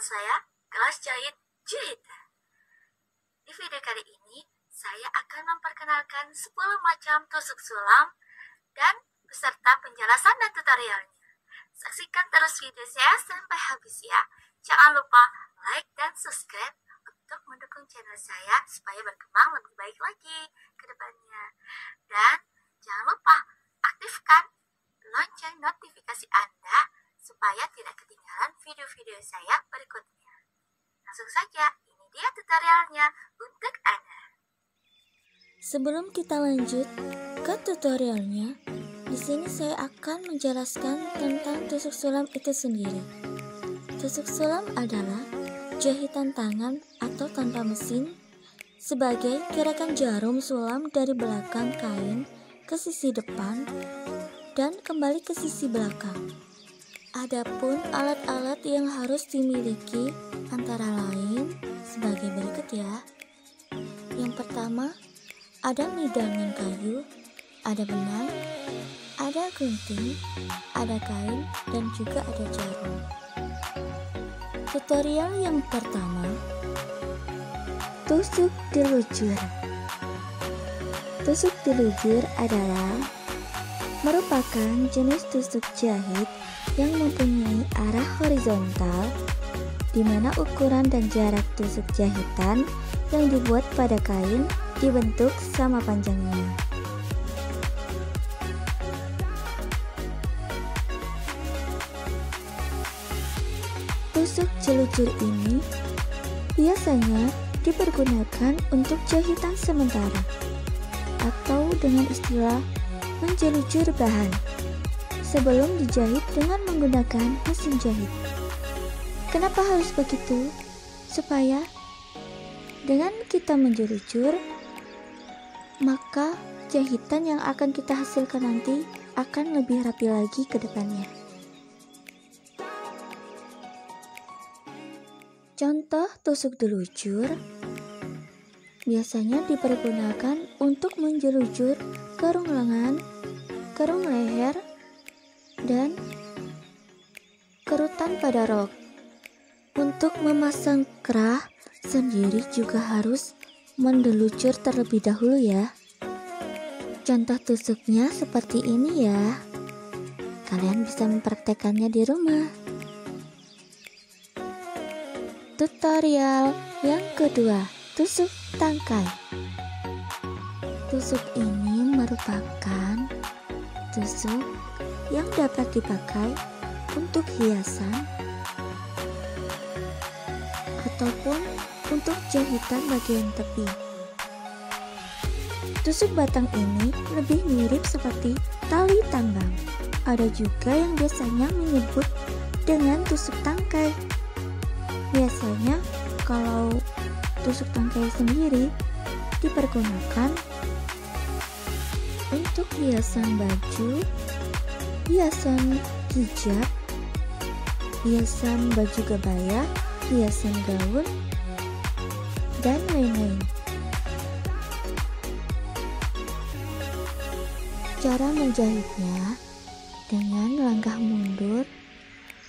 saya, Kelas Jahit Jahitan. Di video kali ini, saya akan memperkenalkan 10 macam tusuk sulam dan beserta penjelasan dan tutorialnya. Saksikan terus video saya sampai habis ya. Jangan lupa like dan subscribe untuk mendukung channel saya supaya berkembang lebih baik lagi ke depannya. Dan jangan lupa aktifkan lonceng notifikasi Anda supaya tidak ketinggalan video-video saya berikutnya. Langsung saja, ini dia tutorialnya untuk Anda. Sebelum kita lanjut ke tutorialnya, di sini saya akan menjelaskan tentang tusuk sulam itu sendiri. Tusuk sulam adalah jahitan tangan atau tanpa mesin sebagai gerakan jarum sulam dari belakang kain ke sisi depan dan kembali ke sisi belakang. Adapun alat-alat yang harus dimiliki antara lain sebagai berikut ya. Yang pertama, ada midangan kayu, ada benang, ada gunting, ada kain, dan juga ada jarum. Tutorial yang pertama, tusuk dilujur. Tusuk dilujur adalah merupakan jenis tusuk jahit yang mempunyai arah horizontal, di mana ukuran dan jarak tusuk jahitan yang dibuat pada kain dibentuk sama panjangnya. Tusuk jelujur ini biasanya dipergunakan untuk jahitan sementara atau dengan istilah menjelujur bahan sebelum dijahit dengan menggunakan mesin jahit. Kenapa harus begitu? Supaya dengan kita menjelujur, maka jahitan yang akan kita hasilkan nanti akan lebih rapi lagi ke depannya. Contoh tusuk dilujur biasanya dipergunakan untuk menjelujur kerung lengan, kerung leher, dan kerutan pada rok. Untuk memasang kerah sendiri juga harus mendelujur terlebih dahulu ya. Contoh tusuknya seperti ini ya. Kalian bisa mempraktekannya di rumah. Tutorial yang kedua, tusuk tangkai. Tusuk ini merupakan tusuk yang dapat dipakai untuk hiasan ataupun untuk jahitan bagian tepi. Tusuk batang ini lebih mirip seperti tali tambang. Ada juga yang biasanya menyebut dengan tusuk tangkai. Biasanya kalau tusuk tangkai sendiri dipergunakan untuk hiasan baju, hiasan hijab, hiasan baju kebaya, hiasan gaun, dan lain-lain. Cara menjahitnya dengan langkah mundur,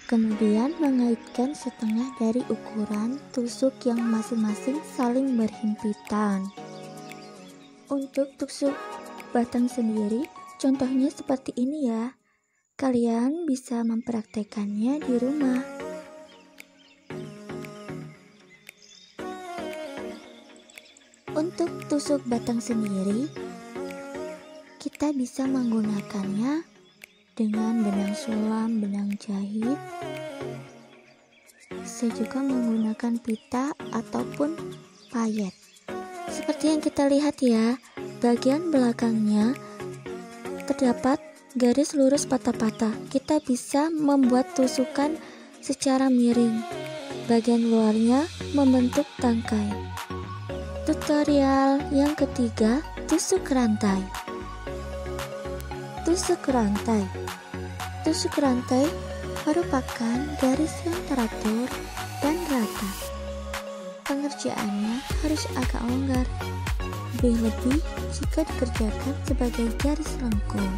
kemudian mengaitkan setengah dari ukuran tusuk yang masing-masing saling berhimpitan. Untuk tusuk batang sendiri, contohnya seperti ini ya. Kalian bisa mempraktekannya di rumah. Untuk tusuk batang sendiri, kita bisa menggunakannya dengan benang sulam, benang jahit. Bisa juga menggunakan pita ataupun payet. Seperti yang kita lihat ya, bagian belakangnya terdapat garis lurus patah-patah. Kita bisa membuat tusukan secara miring. Bagian luarnya membentuk tangkai. Tutorial yang ketiga, tusuk rantai. Tusuk rantai. Tusuk rantai merupakan garis yang teratur dan rata. Pengerjaannya harus agak longgar, lebih-lebih jika dikerjakan sebagai garis lengkung.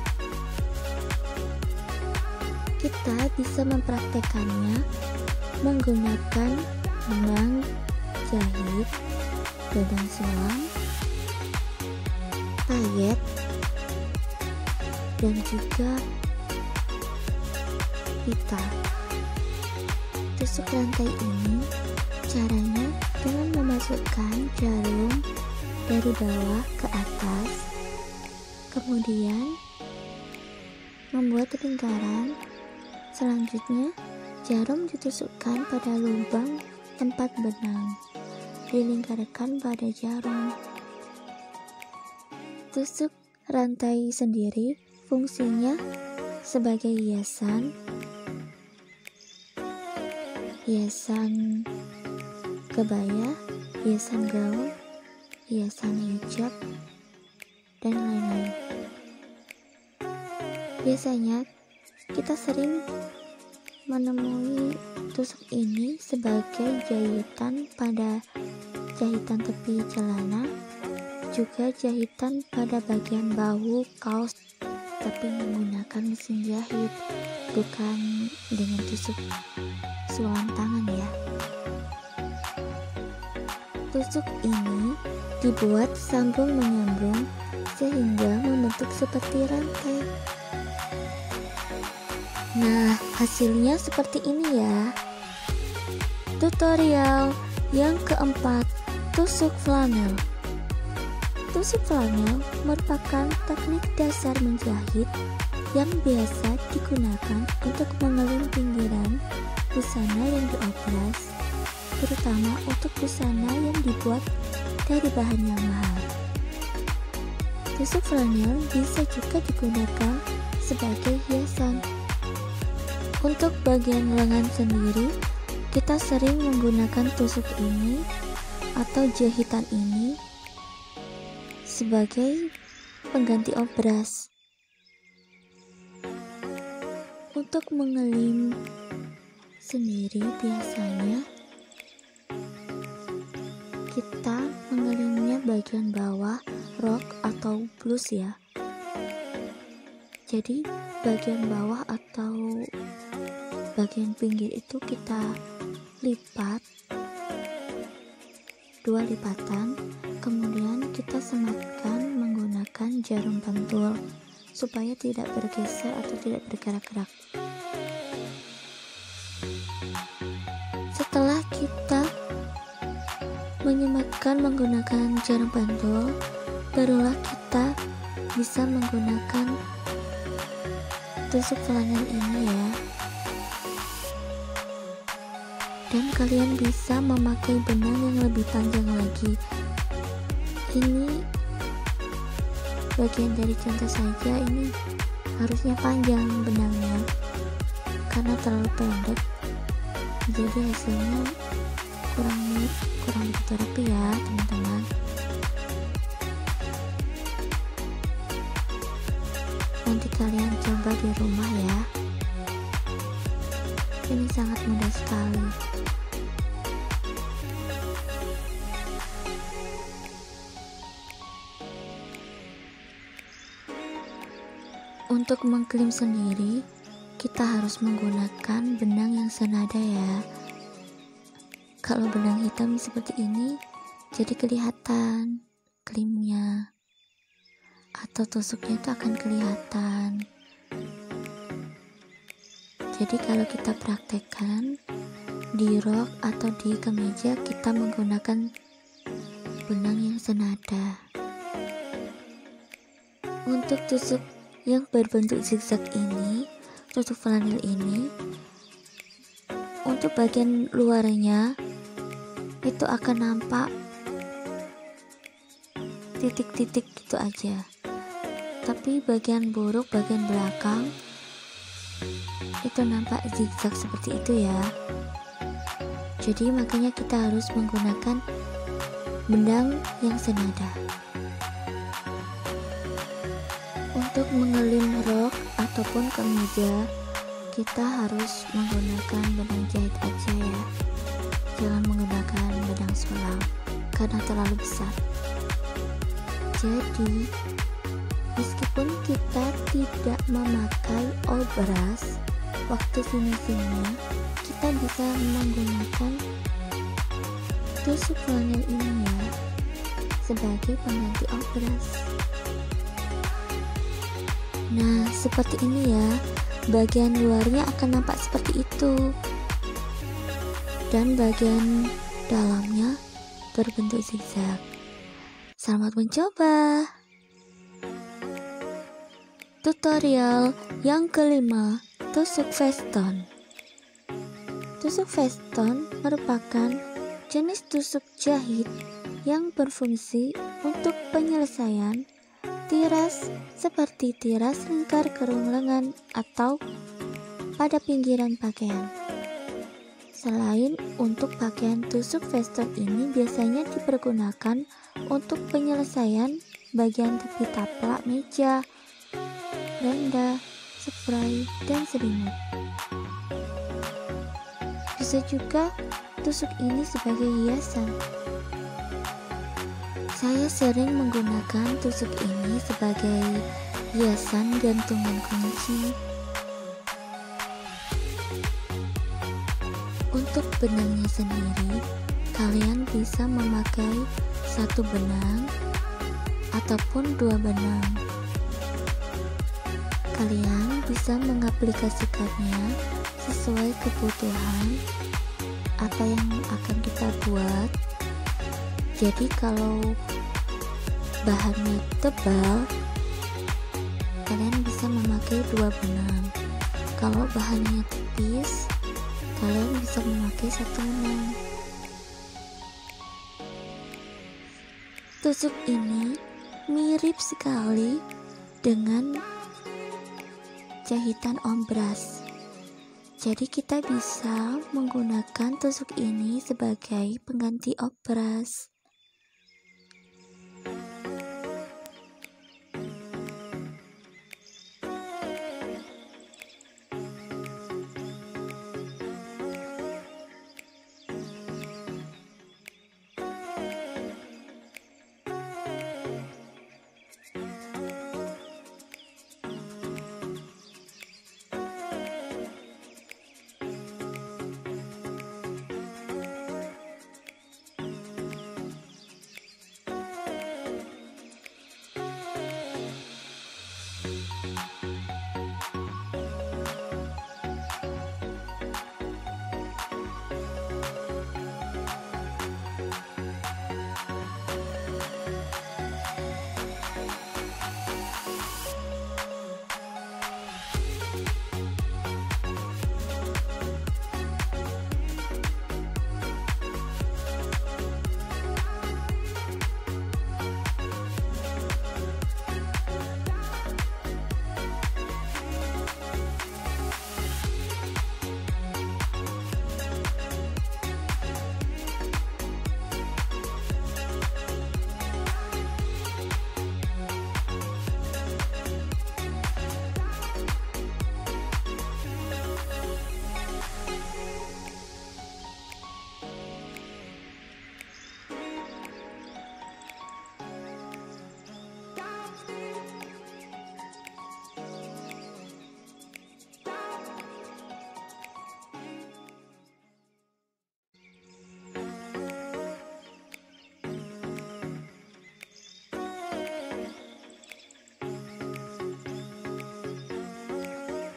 Kita bisa mempraktekannya menggunakan benang jahit, benang sulam, payet, dan juga pita. Tusuk rantai ini caranya dengan memasukkan jarum dari bawah ke atas, kemudian membuat lingkaran. Selanjutnya jarum ditusukkan pada lubang tempat benang, dilingkarkan pada jarum. Tusuk rantai sendiri fungsinya sebagai hiasan kebaya, hiasan gaun, hiasan hijab, dan lain-lain. Biasanya kita sering menemui tusuk ini sebagai jahitan pada jahitan tepi celana, juga jahitan pada bagian bahu kaos, tapi menggunakan mesin jahit, bukan dengan tusuk sulam tangan ya. Tusuk ini dibuat sambung menyambung sehingga membentuk seperti rantai. Nah, hasilnya seperti ini ya. Tutorial yang keempat, tusuk flanel. Tusuk flanel merupakan teknik dasar menjahit yang biasa digunakan untuk mengelim pinggiran busana yang dioplas, terutama untuk busana yang dibuat dari bahan yang mahal. Tusuk flanel bisa juga digunakan sebagai hiasan. Untuk bagian lengan sendiri, kita sering menggunakan tusuk ini atau jahitan ini sebagai pengganti obras. Untuk mengelim sendiri biasanya kita mengelimnya bagian bawah rok atau blus ya. Jadi bagian bawah atau bagian pinggir itu kita lipat 2 lipatan, kemudian kita sematkan menggunakan jarum pentul supaya tidak bergeser atau tidak bergerak-gerak. Setelah kita menyematkan menggunakan jarum pentul, barulah kita bisa menggunakan tusuk flanel ini ya. Dan kalian bisa memakai benang yang lebih panjang lagi. Ini bagian dari contoh saja, ini harusnya panjang benangnya karena terlalu pendek, jadi hasilnya kurang begitu rapi ya teman-teman. Nanti kalian coba di rumah ya, ini sangat mudah sekali. Untuk mengklim sendiri, kita harus menggunakan benang yang senada ya. Kalau benang hitam seperti ini, jadi kelihatan klimnya atau tusuknya itu akan kelihatan. Jadi kalau kita praktekkan di rok atau di kemeja, kita menggunakan benang yang senada. Untuk tusuk yang berbentuk zigzag ini, tusuk flanel ini, untuk bagian luarnya itu akan nampak titik-titik gitu aja, tapi bagian buruk, bagian belakang itu nampak zigzag seperti itu ya. Jadi makanya kita harus menggunakan benang yang senada. Untuk mengelim rok ataupun kemeja, kita harus menggunakan benang jahit aja ya. Jangan menggunakan benang sulam karena terlalu besar. Jadi meskipun kita tidak memakai obras waktu finishingnya, kita kita bisa menggunakan tusuk flanel ini ya sebagai pengganti obras. Nah, seperti ini ya, bagian luarnya akan nampak seperti itu, dan bagian dalamnya berbentuk zigzag. Selamat mencoba. Tutorial yang kelima, tusuk veston. Tusuk veston merupakan jenis tusuk jahit yang berfungsi untuk penyelesaian tiras seperti tiras lingkar kerung lengan atau pada pinggiran pakaian. Selain untuk pakaian, tusuk veston ini biasanya dipergunakan untuk penyelesaian bagian tepi taplak meja, renda, spray, dan selimut. Bisa juga tusuk ini sebagai hiasan. Saya sering menggunakan tusuk ini sebagai hiasan gantungan kunci. Untuk benangnya sendiri, kalian bisa memakai satu benang ataupun dua benang. Kalian bisa mengaplikasikannya sesuai kebutuhan apa yang akan kita buat. Jadi kalau bahannya tebal, kalian bisa memakai dua benang. Kalau bahannya tipis, kalian bisa memakai satu benang. Tusuk ini mirip sekali dengan jahitan obras. Jadi kita bisa menggunakan tusuk ini sebagai pengganti obras.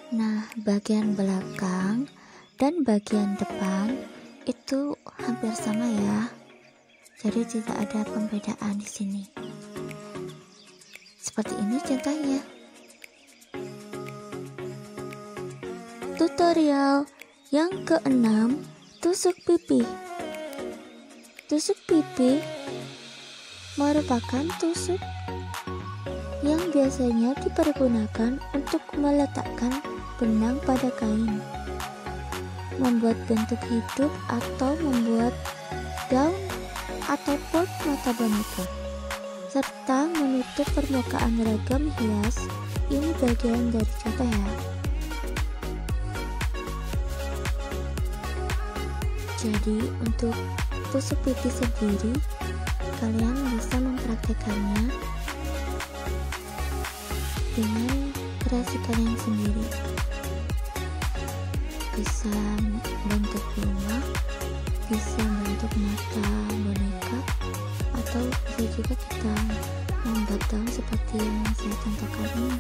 Nah, bagian belakang dan bagian depan itu hampir sama ya. Jadi tidak ada pembedaan di sini. Seperti ini contohnya. Tutorial yang keenam, tusuk pipi. Tusuk pipi merupakan tusuk yang biasanya dipergunakan untuk meletakkan benang pada kain, membuat bentuk hidup atau membuat gaun ataupun mata boneka, serta menutup permukaan ragam hias. Ini bagian dari contoh ya. Jadi untuk tusuk pipi sendiri, kalian bisa mempraktekannya dengan kreasi kalian sendiri. bisa bentuk rumah, bisa bentuk mata boneka, atau bisa juga kita membuat daun seperti yang saya contohkan ini.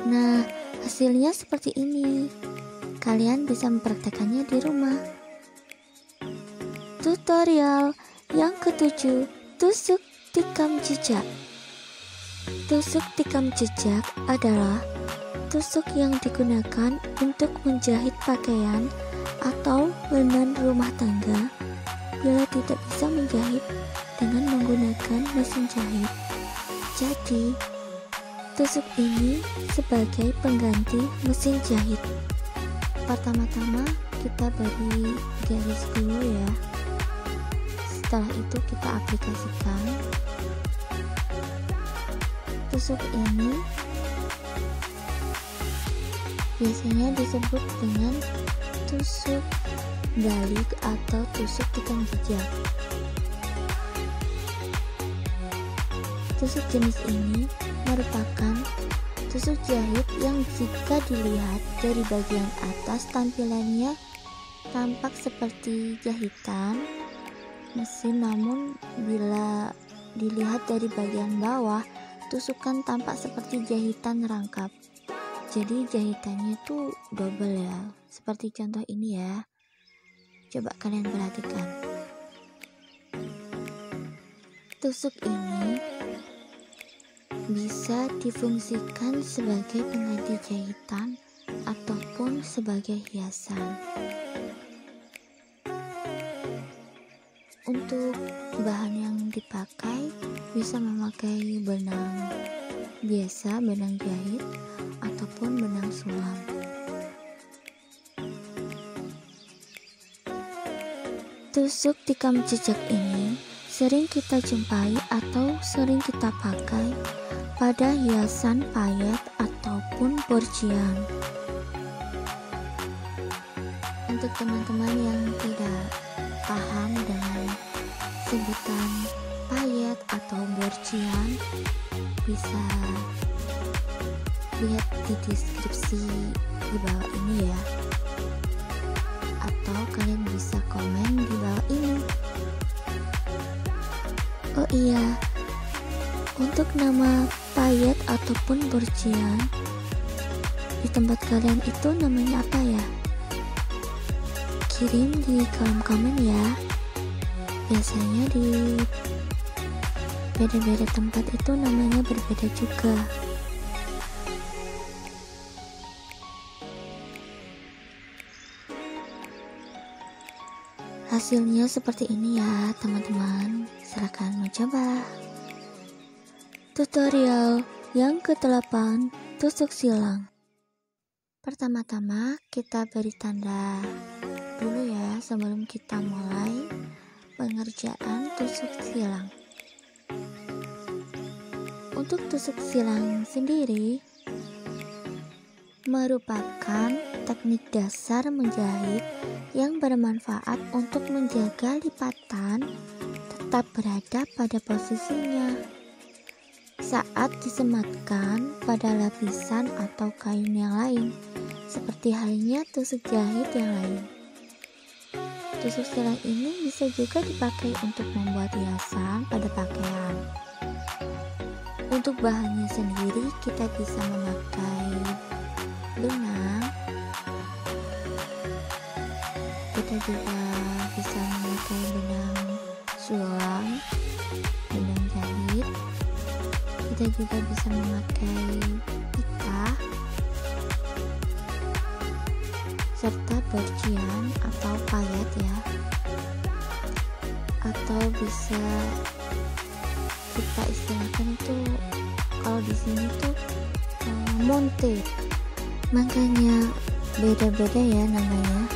Nah, hasilnya seperti ini. Kalian bisa mempraktekannya di rumah. Tutorial yang ke-7, tusuk tikam jejak. Tusuk tikam jejak adalah tusuk yang digunakan untuk menjahit pakaian atau benang rumah tangga bila tidak bisa menjahit dengan menggunakan mesin jahit. Jadi, tusuk ini sebagai pengganti mesin jahit. Pertama-tama kita beri garis dulu ya. Setelah itu kita aplikasikan. Tusuk ini biasanya disebut dengan tusuk balik atau tusuk tikam jejak. Tusuk jenis ini merupakan tusuk jahit yang jika dilihat dari bagian atas tampilannya tampak seperti jahitan mesin, namun bila dilihat dari bagian bawah tusukan tampak seperti jahitan rangkap. Jadi jahitannya tuh double ya, seperti contoh ini ya. Coba kalian perhatikan. Tusuk ini bisa difungsikan sebagai pengganti jahitan ataupun sebagai hiasan. Untuk bahan yang dipakai bisa memakai benang biasa, benang jahit, ataupun benang sulam. Tusuk tikam jejak ini sering kita jumpai atau sering kita pakai pada hiasan payet ataupun borjian. Untuk teman-teman yang tidak paham dengan sebutan payet atau borjian, bisa lihat di deskripsi di bawah ini ya, atau kalian bisa komen di bawah ini. Oh iya, untuk nama payet ataupun borjian di tempat kalian itu namanya apa ya? Kirim di kolom komen ya. Biasanya di beda-beda tempat itu namanya berbeda juga. Hasilnya seperti ini ya teman-teman, silahkan mencoba. Tutorial yang ke-8, tusuk silang. Pertama-tama kita beri tanda dulu ya sebelum kita mulai pengerjaan tusuk silang. Untuk tusuk silang sendiri merupakan teknik dasar menjahit yang bermanfaat untuk menjaga lipatan tetap berada pada posisinya saat disematkan pada lapisan atau kain yang lain, seperti halnya tusuk jahit yang lain. Tusuk silang ini bisa juga dipakai untuk membuat hiasan pada pakaian. Untuk bahannya sendiri kita bisa memakai benang, kita juga bisa memakai benang sulam, benang jahit, kita juga bisa memakai pita, serta borjian atau payet ya, atau bisa kita istilahkan itu kalau di sini tuh monte. Makanya beda-beda ya namanya,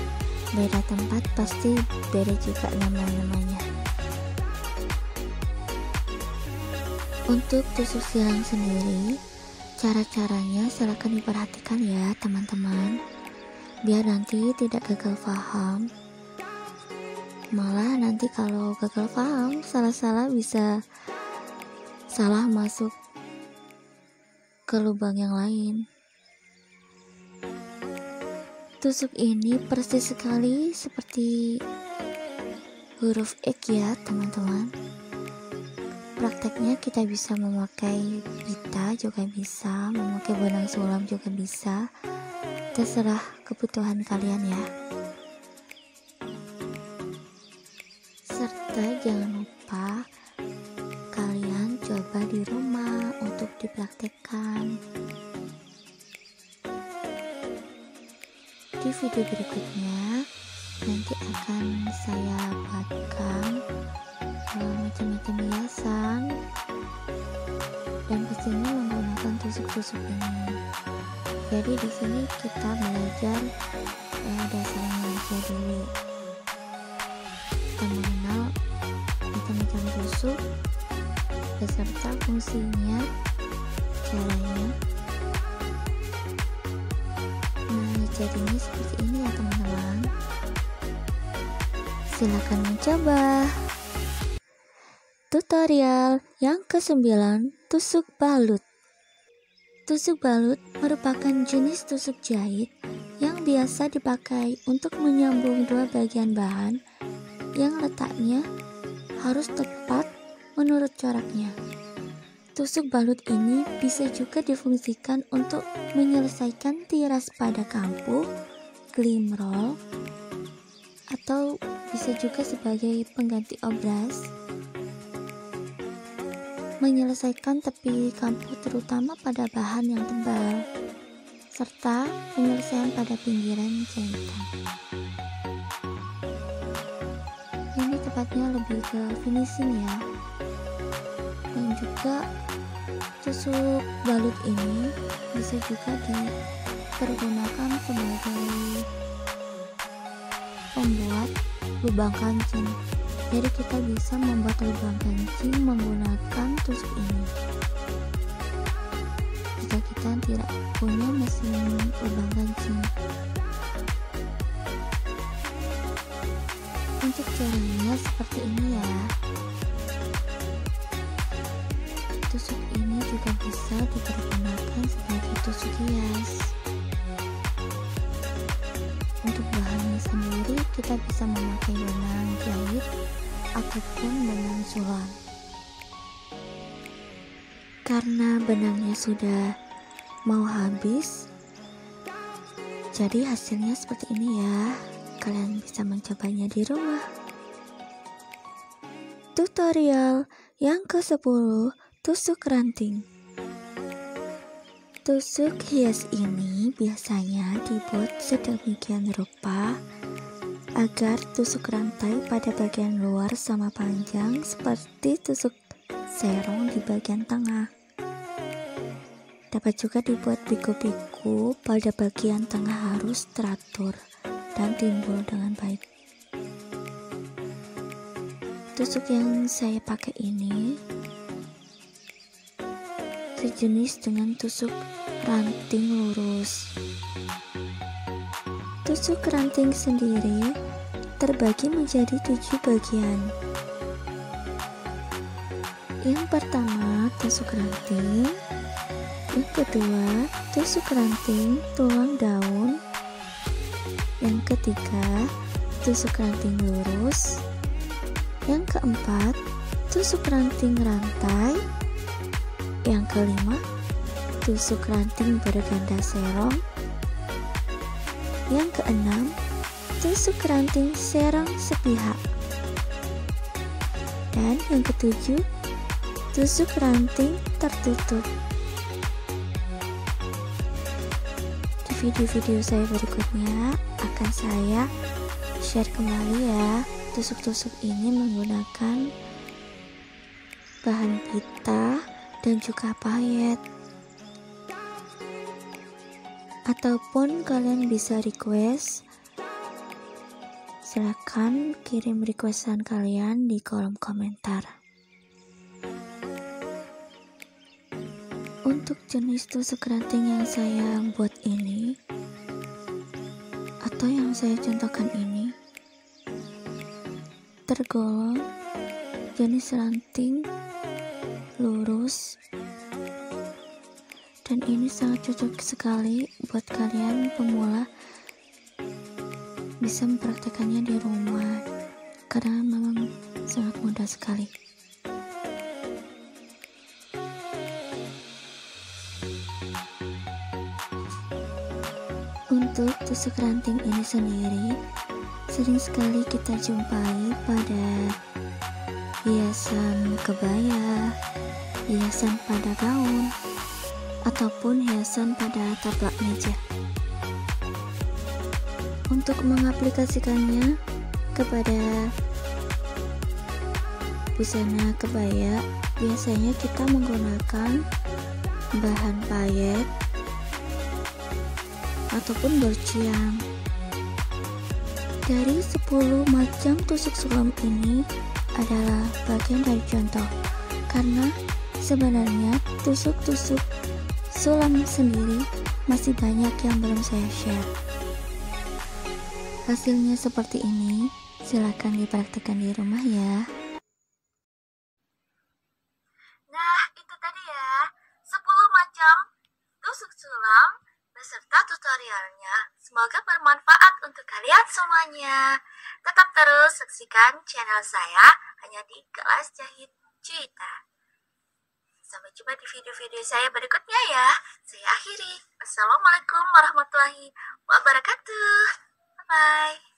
beda tempat pasti beda juga namanya. Untuk tusuk silang sendiri, cara-caranya silakan diperhatikan ya teman-teman, biar nanti tidak gagal paham. Malah nanti kalau gagal paham, salah-salah bisa salah masuk ke lubang yang lain. Tusuk ini persis sekali seperti huruf X ya teman-teman. Prakteknya kita bisa memakai pita juga bisa, memakai benang sulam juga bisa, terserah kebutuhan kalian ya. Serta jangan lupa kalian coba di rumah untuk dipraktekkan. Di video berikutnya nanti akan saya buatkan macam-macam hiasan dan pastinya menggunakan tusuk-tusuk ini. Jadi di sini kita belajar dasarnya aja dulu. Kita mengenal macam-macam tusuk beserta fungsinya, caranya. Nah, jadinya seperti ini ya teman-teman. Silakan mencoba. Tutorial yang ke-9, tusuk balut. Tusuk balut merupakan jenis tusuk jahit yang biasa dipakai untuk menyambung dua bagian bahan yang letaknya harus tepat menurut coraknya. Tusuk balut ini bisa juga difungsikan untuk menyelesaikan tiras pada kampuh, glimroll, atau bisa juga sebagai pengganti obras, menyelesaikan tepi kampuh terutama pada bahan yang tebal, serta penyelesaian pada pinggiran jahitan. Ini tepatnya lebih ke finishing ya. Dan juga tusuk balut ini bisa juga dipergunakan sebagai pembuat lubang kancing. Jadi kita bisa membuat lubang kancing menggunakan tusuk ini. Jika kita tidak punya mesin lubang kancing. Untuk caranya seperti ini ya. Tusuk ini juga bisa dipergunakan sebagai tusuk hias. Untuk bahannya sendiri kita bisa memakai benang jahit ataupun benang sulam. Karena benangnya sudah mau habis, jadi hasilnya seperti ini ya. Kalian bisa mencobanya di rumah. Tutorial yang ke-10, tusuk ranting. Tusuk hias ini biasanya dibuat sedemikian rupa agar tusuk rantai pada bagian luar sama panjang seperti tusuk serong di bagian tengah. Dapat juga dibuat piku-piku pada bagian tengah harus teratur dan timbul dengan baik. Tusuk yang saya pakai ini sejenis dengan tusuk ranting lurus. Tusuk ranting sendiri terbagi menjadi 7 bagian. Yang pertama, tusuk ranting. Yang kedua, tusuk ranting tulang daun. Yang ketiga, tusuk ranting lurus. Yang keempat, tusuk ranting rantai. Yang kelima, tusuk ranting berganda serong. Yang keenam, tusuk ranting serong sepihak. Dan yang ketujuh, tusuk ranting tertutup. Di video-video saya berikutnya akan saya share kembali ya tusuk-tusuk ini menggunakan bahan pita dan juga payet. Ataupun kalian bisa request, silakan kirim requestan kalian di kolom komentar. Untuk jenis tusuk ranting yang saya buat ini atau yang saya contohkan ini tergolong jenis ranting lurus, dan ini sangat cocok sekali buat kalian pemula bisa mempraktekannya di rumah karena memang sangat mudah sekali. Untuk tusuk ranting ini sendiri sering sekali kita jumpai pada hiasan kebaya, hiasan pada gaun, ataupun hiasan pada taplak meja. Untuk mengaplikasikannya kepada busana kebaya, biasanya kita menggunakan bahan payet ataupun berciam. Dari 10 macam tusuk sulam ini adalah bagian dari contoh, karena sebenarnya tusuk-tusuk sulam sendiri masih banyak yang belum saya share. Hasilnya seperti ini, silakan dipraktekkan di rumah ya. Nah, itu tadi ya, 10 macam tusuk sulam beserta tutorialnya. Semoga bermanfaat untuk kalian semuanya. Tetap terus saksikan channel saya hanya di Kelas Jahit Cuita. Sampai jumpa di video-video saya berikutnya ya. Saya akhiri. Assalamualaikum warahmatullahi wabarakatuh. Bye-bye.